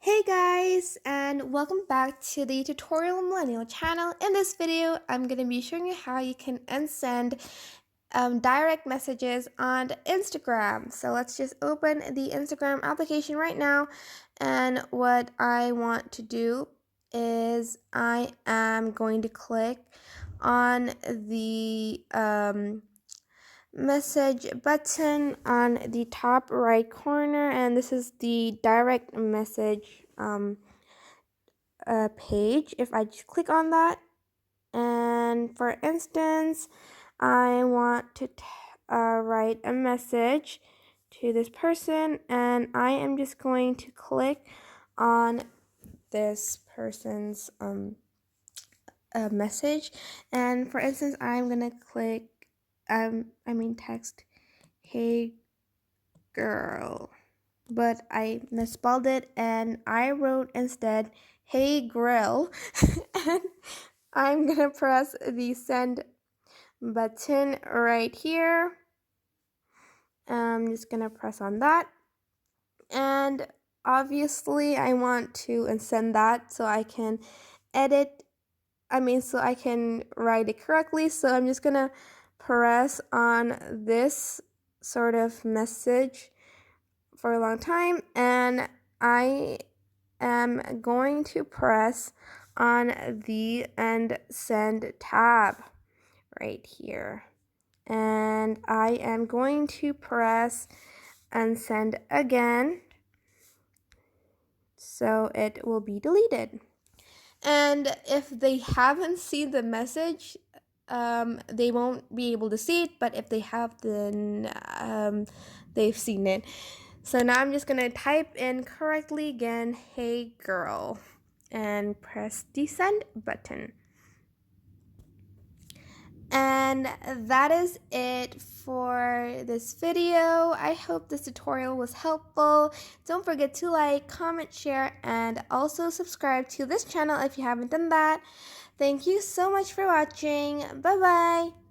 Hey guys, and welcome back to the Tutorial Millennial channel. In this video, I'm going to be showing you how you can unsend direct messages on Instagram. So let's just open the Instagram application right now. And what I want to do is I am going to click on the message button on the top right corner, and this is the direct message page. If I just click on that, and for instance I want to write a message to this person, and I am just going to click on this person's message, and for instance I'm gonna click text, "Hey girl," but I misspelled it and I wrote instead, "Hey grill." And I'm gonna press the send button right here. I'm just gonna press on that, and obviously I want to send that so I can so I can write it correctly. So I'm just gonna press on this sort of message for a long time, and I am going to press on the end send tab right here, and I am going to press unsend again so it will be deleted. And if they haven't seen the message, they won't be able to see it, but if they have, then they've seen it. So now I'm just gonna type in correctly again, "Hey girl," and press the send button. And that is it for this video. I hope this tutorial was helpful. Don't forget to like, comment, share, and also subscribe to this channel if you haven't done that. Thank you so much for watching. Bye bye.